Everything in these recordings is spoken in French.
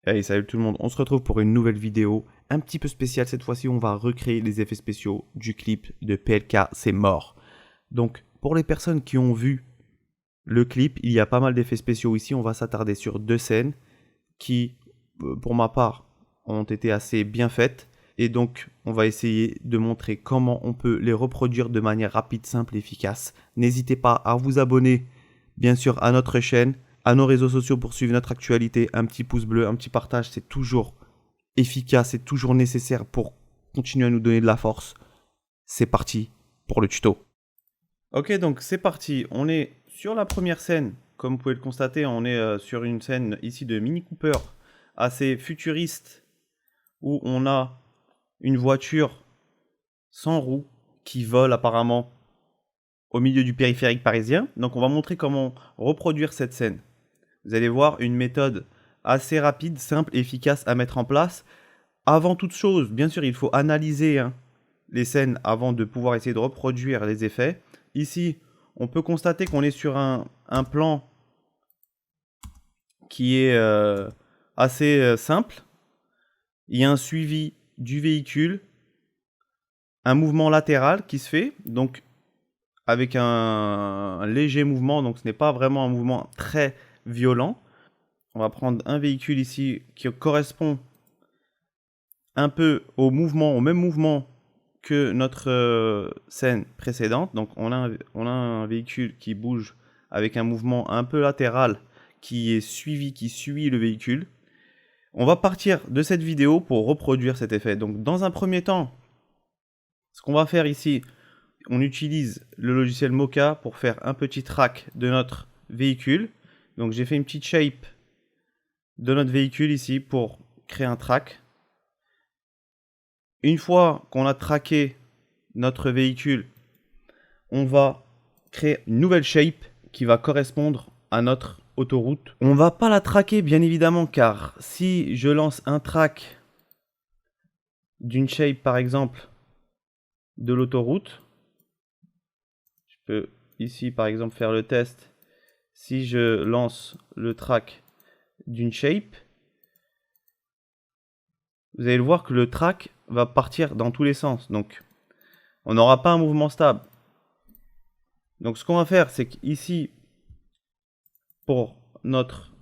Hey, salut tout le monde, on se retrouve pour une nouvelle vidéo un petit peu spéciale. Cette fois-ci, on va recréer les effets spéciaux du clip de PLK, c'est mort. Donc, pour les personnes qui ont vu le clip, il y a pas mal d'effets spéciaux ici. On va s'attarder sur deux scènes qui, pour ma part, ont été assez bien faites. Et donc, on va essayer de montrer comment on peut les reproduire de manière rapide, simple et efficace. N'hésitez pas à vous abonner, bien sûr, à notre chaîne, à nos réseaux sociaux pour suivre notre actualité. Un petit pouce bleu, un petit partage, c'est toujours efficace, c'est toujours nécessaire pour continuer à nous donner de la force. C'est parti pour le tuto. Ok, donc c'est parti. On est sur la première scène. Comme vous pouvez le constater, on est sur une scène ici de Mini Cooper assez futuriste où on a une voiture sans roue qui vole apparemment au milieu du périphérique parisien. Donc on va montrer comment reproduire cette scène. Vous allez voir une méthode assez rapide, simple et efficace à mettre en place. Avant toute chose, bien sûr, il faut analyser les scènes avant de pouvoir essayer de reproduire les effets. Ici, on peut constater qu'on est sur un plan qui est assez simple. Il y a un suivi du véhicule, un mouvement latéral qui se fait, donc avec un léger mouvement, donc ce n'est pas vraiment un mouvement très violent. On va prendre un véhicule ici qui correspond un peu au même mouvement que notre scène précédente. Donc on a un véhicule qui bouge avec un mouvement un peu latéral qui suit le véhicule. On va partir de cette vidéo pour reproduire cet effet. Donc dans un premier temps, ce qu'on va faire ici, on utilise le logiciel Mocha pour faire un petit track de notre véhicule. Donc j'ai fait une petite shape de notre véhicule ici pour créer un track. Une fois qu'on a traqué notre véhicule, on va créer une nouvelle shape qui va correspondre à notre autoroute. On ne va pas la traquer bien évidemment, car si je lance un track d'une shape par exemple de l'autoroute, je peux ici par exemple faire le test. Si je lance le track d'une shape, vous allez voir que le track va partir dans tous les sens. Donc on n'aura pas un mouvement stable. Donc ce qu'on va faire, c'est qu'ici, pour notre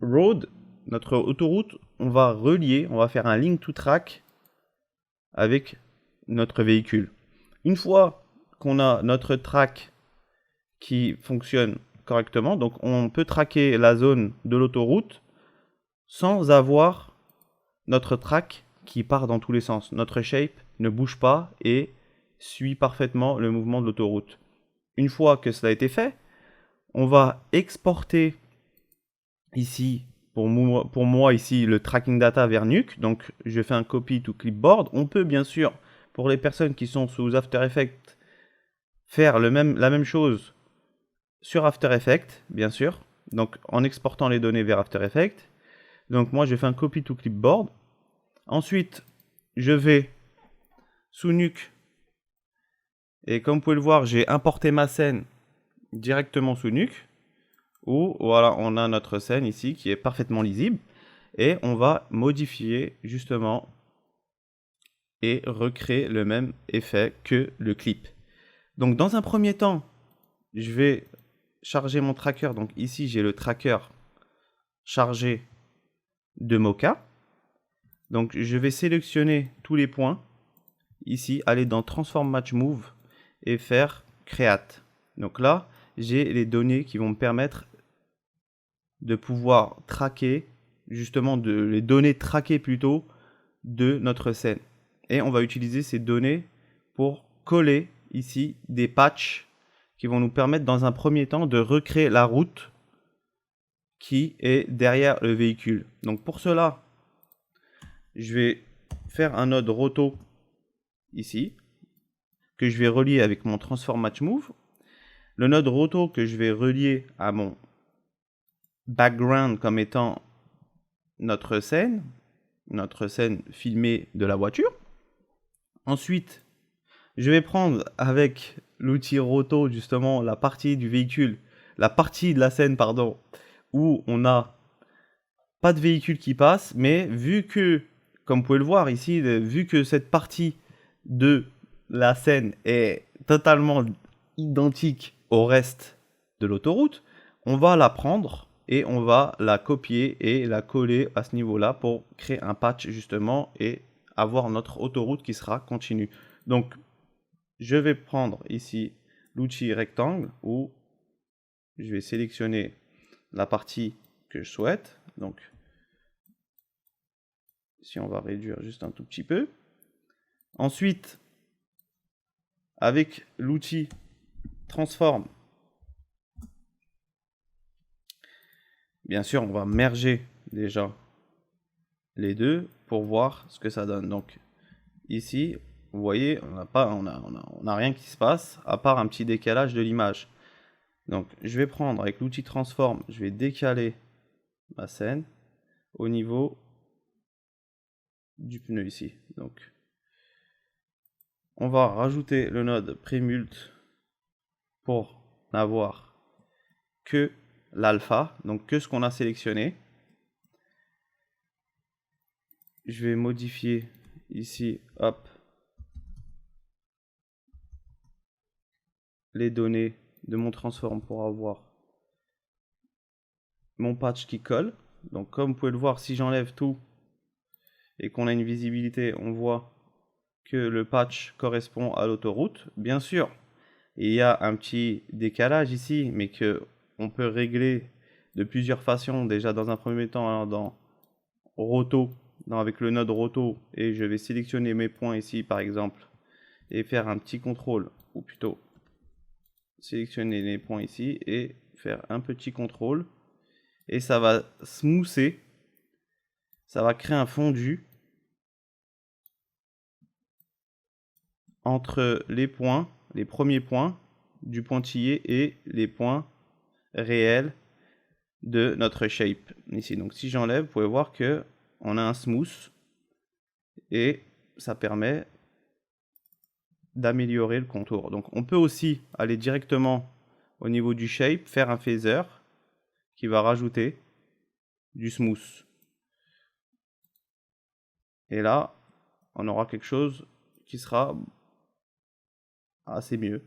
road, notre autoroute, on va faire un link to track avec notre véhicule. Une fois qu'on a notre track qui fonctionne correctement, donc on peut traquer la zone de l'autoroute sans avoir notre track qui part dans tous les sens. Notre shape ne bouge pas et suit parfaitement le mouvement de l'autoroute. Une fois que cela a été fait, on va exporter ici, pour moi ici, le tracking data vers Nuke. Donc je fais un copy to clipboard. On peut bien sûr, pour les personnes qui sont sous After Effects, faire la même chose sur After Effects, bien sûr. Donc en exportant les données vers After Effects. Donc moi je fais un copy to clipboard. Ensuite, je vais sous Nuke. Et comme vous pouvez le voir, j'ai importé ma scène directement sous Nuke. Où voilà, on a notre scène ici qui est parfaitement lisible. Et on va modifier justement et recréer le même effet que le clip. Donc dans un premier temps, je vais charger mon tracker. Donc ici, j'ai le tracker chargé de Mocha. Donc je vais sélectionner tous les points. Ici, aller dans Transform Match Move et faire Create. Donc là, j'ai les données qui vont me permettre de pouvoir traquer, justement les données traquées plutôt de notre scène. Et on va utiliser ces données pour coller ici des patchs qui vont nous permettre dans un premier temps de recréer la route qui est derrière le véhicule. Donc pour cela, je vais faire un node roto ici que je vais relier avec mon transform match move. Le node roto que je vais relier à mon background comme étant notre scène filmée de la voiture. Ensuite, je vais prendre avec l'outil roto justement la partie du véhicule, la partie de la scène pardon, où on a pas de véhicule qui passe, mais vu que, comme vous pouvez le voir ici, vu que cette partie de la scène est totalement identique au reste de l'autoroute, on va la prendre et on va la copier et la coller à ce niveau-là pour créer un patch justement et avoir notre autoroute qui sera continue. Donc, je vais prendre ici l'outil rectangle où je vais sélectionner la partie que je souhaite. Donc, si on va réduire juste un tout petit peu. Ensuite, avec l'outil transform, bien sûr, on va merger déjà les deux pour voir ce que ça donne. Donc, ici, vous voyez, on n'a rien qui se passe à part un petit décalage de l'image. Donc, je vais prendre avec l'outil transform, je vais décaler ma scène au niveau du pneu ici. Donc, on va rajouter le node prémult pour n'avoir que l'alpha, donc que ce qu'on a sélectionné. Je vais modifier ici, hop, les données de mon transform pour avoir mon patch qui colle. Donc comme vous pouvez le voir, si j'enlève tout et qu'on a une visibilité, on voit que le patch correspond à l'autoroute. Bien sûr, il y a un petit décalage ici, mais que on peut régler de plusieurs façons. Déjà dans un premier temps, alors dans roto, avec le node roto, et je vais sélectionner mes points ici par exemple et faire un petit contrôle, ou plutôt sélectionner les points ici et faire un petit contrôle, et ça va smoother, ça va créer un fondu entre les points, les premiers points du pointillé et les points réels de notre shape ici. Donc si j'enlève, vous pouvez voir que on a un smooth et ça permet d'améliorer le contour. Donc on peut aussi aller directement au niveau du shape, faire un phaser qui va rajouter du smooth. Et là, on aura quelque chose qui sera assez mieux.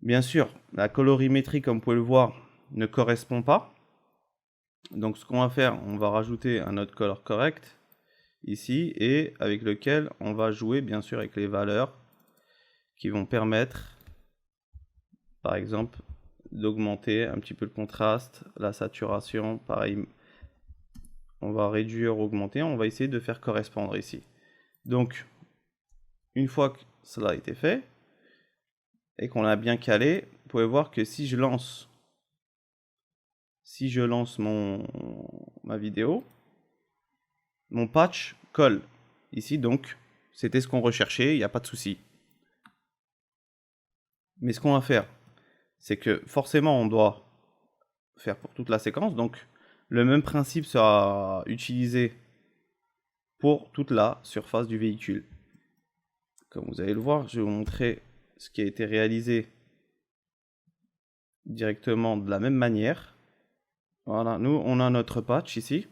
Bien sûr, la colorimétrie, comme vous pouvez le voir, ne correspond pas. Donc ce qu'on va faire, on va rajouter un autre color correct ici, et avec lequel on va jouer bien sûr avec les valeurs qui vont permettre, par exemple, d'augmenter un petit peu le contraste, la saturation, pareil, on va réduire, augmenter, on va essayer de faire correspondre ici. Donc, une fois que cela a été fait, et qu'on a bien calé, vous pouvez voir que si je lance ma vidéo, mon patch colle ici, donc c'était ce qu'on recherchait, il n'y a pas de souci. Mais ce qu'on va faire, c'est que forcément on doit faire pour toute la séquence, donc le même principe sera utilisé pour toute la surface du véhicule. Comme vous allez le voir, je vais vous montrer ce qui a été réalisé directement de la même manière. Voilà, nous on a notre patch ici.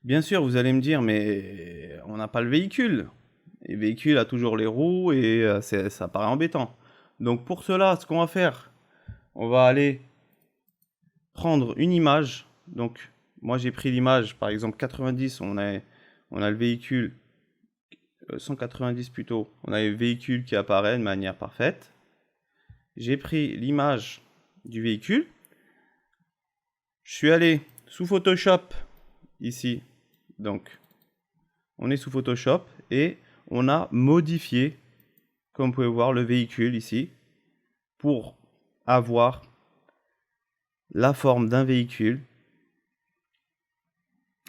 Bien sûr, vous allez me dire, mais on n'a pas le véhicule. Le véhicule a toujours les roues et ça paraît embêtant. Donc pour cela, ce qu'on va faire, on va aller prendre une image. Donc moi j'ai pris l'image, par exemple 90, on a le véhicule, 190 plutôt, on a le véhicule qui apparaît de manière parfaite. J'ai pris l'image du véhicule. Je suis allé sous Photoshop ici. Donc on est sous Photoshop et on a modifié, comme vous pouvez voir, le véhicule ici pour avoir la forme d'un véhicule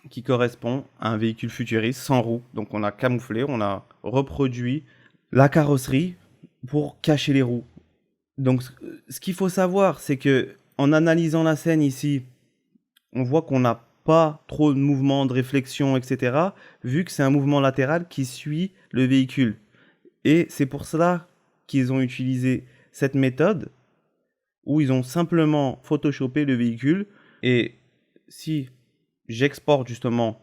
qui correspond à un véhicule futuriste sans roue. Donc on a camouflé, on a reproduit la carrosserie pour cacher les roues. Donc ce qu'il faut savoir, c'est que en analysant la scène ici, on voit qu'on n'a pas trop de mouvement, de réflexion, etc. vu que c'est un mouvement latéral qui suit le véhicule. Et c'est pour cela qu'ils ont utilisé cette méthode où ils ont simplement photoshopé le véhicule. Et si j'exporte justement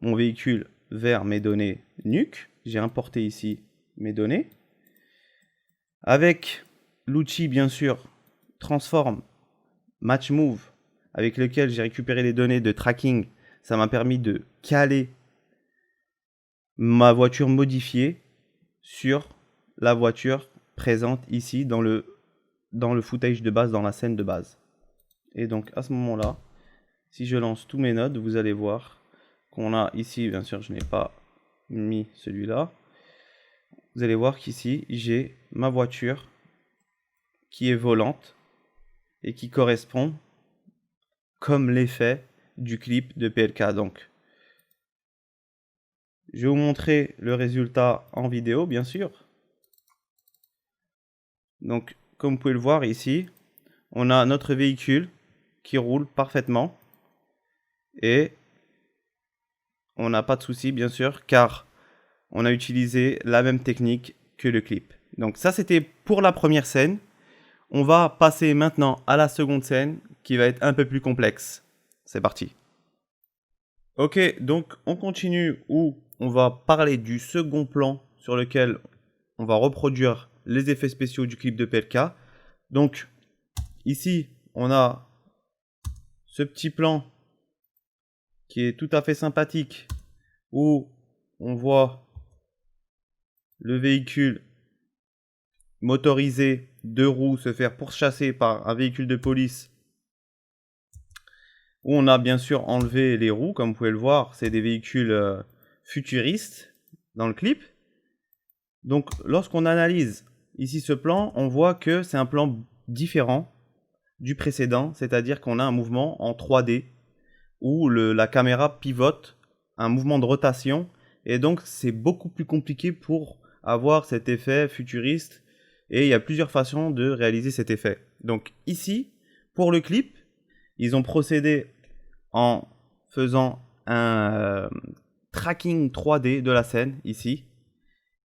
mon véhicule vers mes données NUC. J'ai importé ici mes données. Avec l'outil, bien sûr, Transform Match Move, avec lequel j'ai récupéré les données de tracking, ça m'a permis de caler ma voiture modifiée sur la voiture présente ici dans le footage de base, dans la scène de base. Et donc à ce moment-là, si je lance tous mes nodes, vous allez voir qu'on a ici, bien sûr je n'ai pas mis celui-là, vous allez voir qu'ici j'ai ma voiture qui est volante et qui correspond comme l'effet du clip de PLK. Donc je vais vous montrer le résultat en vidéo, bien sûr. Donc comme vous pouvez le voir ici, on a notre véhicule qui roule parfaitement et on n'a pas de souci, bien sûr, car on a utilisé la même technique que le clip. Donc ça, c'était pour la première scène. On va passer maintenant à la seconde scène qui va être un peu plus complexe. C'est parti. Ok, donc on continue où on va parler du second plan sur lequel on va reproduire les effets spéciaux du clip de PLK. Donc ici, on a ce petit plan qui est tout à fait sympathique où on voit le véhicule motorisé 2 roues se faire pourchasser par un véhicule de police où on a bien sûr enlevé les roues. Comme vous pouvez le voir, c'est des véhicules futuristes dans le clip. Donc lorsqu'on analyse ici ce plan, on voit que c'est un plan différent du précédent, c'est-à-dire qu'on a un mouvement en 3D où la caméra pivote, un mouvement de rotation, et donc c'est beaucoup plus compliqué pour avoir cet effet futuriste, et il y a plusieurs façons de réaliser cet effet. Donc ici, pour le clip, ils ont procédé en faisant un tracking 3D de la scène ici,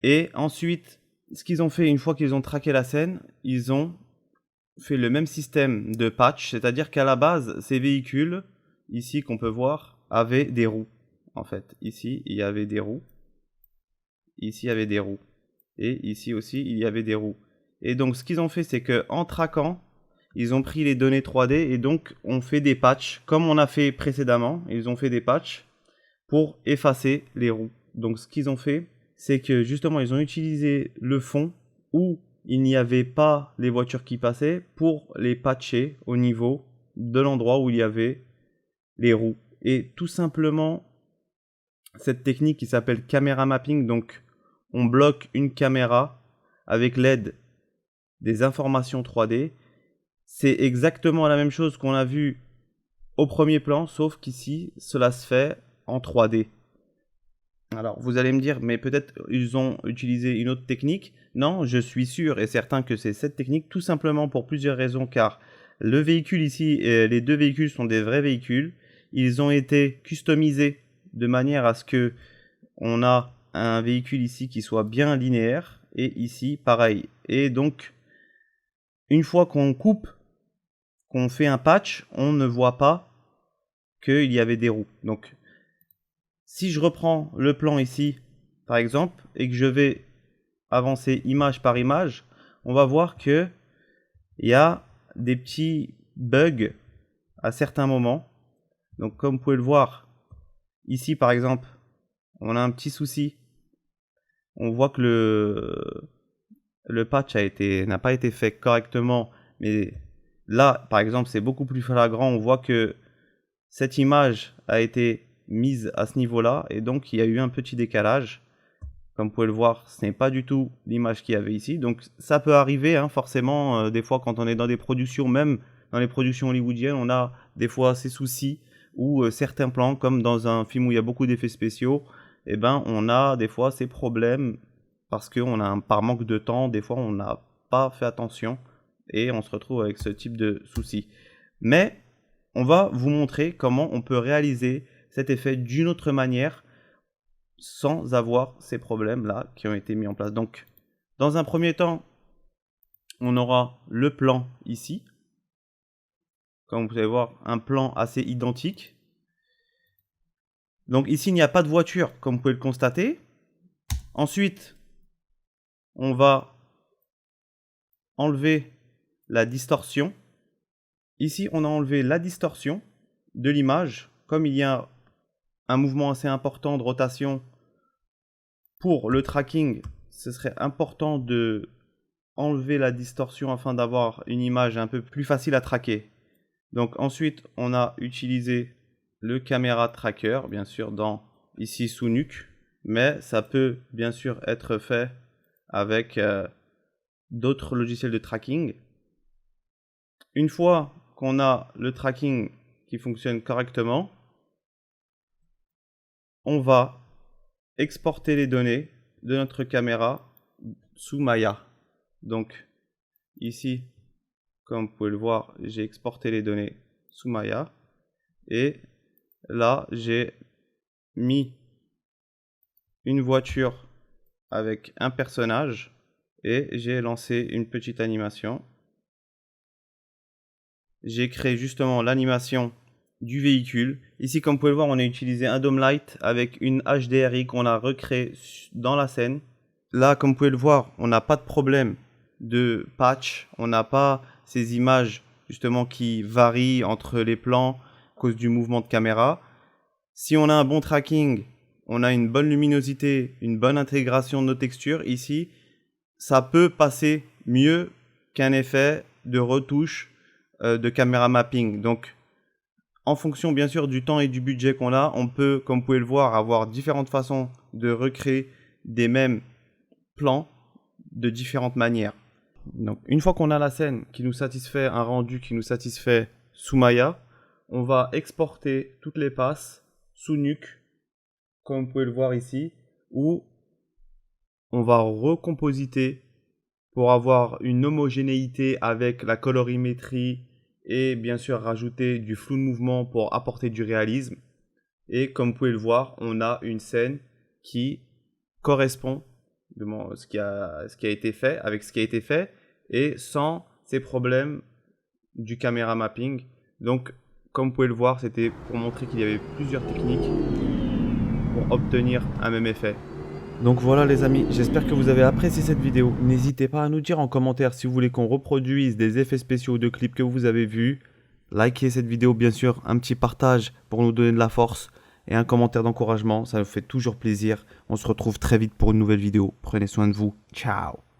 et ensuite, ce qu'ils ont fait une fois qu'ils ont traqué la scène, ils ont fait le même système de patch, c'est-à-dire qu'à la base, ces véhicules ici qu'on peut voir avaient des roues. En fait, ici il y avait des roues, ici il y avait des roues, et ici aussi il y avait des roues. Et donc ce qu'ils ont fait, c'est que en traquant, ils ont pris les données 3D et donc on fait des patchs comme on a fait précédemment. Ils ont fait des patchs pour effacer les roues. Donc ce qu'ils ont fait, c'est que justement ils ont utilisé le fond où il n'y avait pas les voitures qui passaient pour les patcher au niveau de l'endroit où il y avait les roues. Et tout simplement, cette technique qui s'appelle camera mapping, donc on bloque une caméra avec l'aide des informations 3D. C'est exactement la même chose qu'on a vu au premier plan, sauf qu'ici, cela se fait en 3D. Alors, vous allez me dire, mais peut-être ils ont utilisé une autre technique. Non, je suis sûr et certain que c'est cette technique, tout simplement pour plusieurs raisons, car le véhicule ici, les deux véhicules sont des vrais véhicules. Ils ont été customisés de manière à ce que on a un véhicule ici qui soit bien linéaire, et ici, pareil. Et donc, une fois qu'on coupe, qu'on fait un patch, on ne voit pas qu'il y avait des roues. Donc, si je reprends le plan ici, par exemple, et que je vais avancer image par image, on va voir que il y a des petits bugs à certains moments. Donc comme vous pouvez le voir, ici par exemple, on a un petit souci. On voit que le patch n'a pas été fait correctement, mais là par exemple c'est beaucoup plus flagrant. On voit que cette image a été mise à ce niveau-là et donc il y a eu un petit décalage. Comme vous pouvez le voir, ce n'est pas du tout l'image qu'il y avait ici. Donc ça peut arriver, hein, forcément, des fois quand on est dans des productions, même dans les productions hollywoodiennes, on a des fois ces soucis ou certains plans, comme dans un film où il y a beaucoup d'effets spéciaux, eh ben, on a des fois ces problèmes parce qu'on a par manque de temps, des fois on n'a pas fait attention et on se retrouve avec ce type de soucis. Mais on va vous montrer comment on peut réaliser cet effet d'une autre manière sans avoir ces problèmes-là qui ont été mis en place. Donc, dans un premier temps, on aura le plan ici. Comme vous pouvez voir, un plan assez identique. Donc ici, il n'y a pas de voiture, comme vous pouvez le constater. Ensuite, on va enlever la distorsion. Ici, on a enlevé la distorsion de l'image. Comme il y a un mouvement assez important de rotation pour le tracking, ce serait important de enlever la distorsion afin d'avoir une image un peu plus facile à traquer. Donc ensuite, on a utilisé le caméra tracker, bien sûr, ici sous Nuke, mais ça peut bien sûr être fait avec d'autres logiciels de tracking. Une fois qu'on a le tracking qui fonctionne correctement, on va exporter les données de notre caméra sous Maya. Donc ici, comme vous pouvez le voir, j'ai exporté les données sous Maya et là j'ai mis une voiture avec un personnage et j'ai lancé une petite animation. J'ai créé justement l'animation du véhicule. Ici, comme vous pouvez le voir, on a utilisé un dome light avec une HDRI qu'on a recréé dans la scène. Là, comme vous pouvez le voir, on n'a pas de problème de patch. On n'a pas ces images justement qui varient entre les plans à cause du mouvement de caméra. Si on a un bon tracking, on a une bonne luminosité, une bonne intégration de nos textures. Ici, ça peut passer mieux qu'un effet de retouche de caméra mapping. Donc, en fonction bien sûr du temps et du budget qu'on a, on peut, comme vous pouvez le voir, avoir différentes façons de recréer des mêmes plans de différentes manières. Donc, une fois qu'on a la scène qui nous satisfait, un rendu qui nous satisfait sous Maya, on va exporter toutes les passes sous Nuke, comme vous pouvez le voir ici, où on va recompositer pour avoir une homogénéité avec la colorimétrie et bien sûr rajouter du flou de mouvement pour apporter du réalisme. Et comme vous pouvez le voir, on a une scène qui correspond à ce qui a été fait, avec ce qui a été fait et sans ces problèmes du caméra mapping. Donc comme vous pouvez le voir, c'était pour montrer qu'il y avait plusieurs techniques pour obtenir un même effet. Donc voilà les amis, j'espère que vous avez apprécié cette vidéo. N'hésitez pas à nous dire en commentaire si vous voulez qu'on reproduise des effets spéciaux de clips que vous avez vus. Likez cette vidéo bien sûr, un petit partage pour nous donner de la force et un commentaire d'encouragement, ça nous fait toujours plaisir. On se retrouve très vite pour une nouvelle vidéo. Prenez soin de vous, ciao.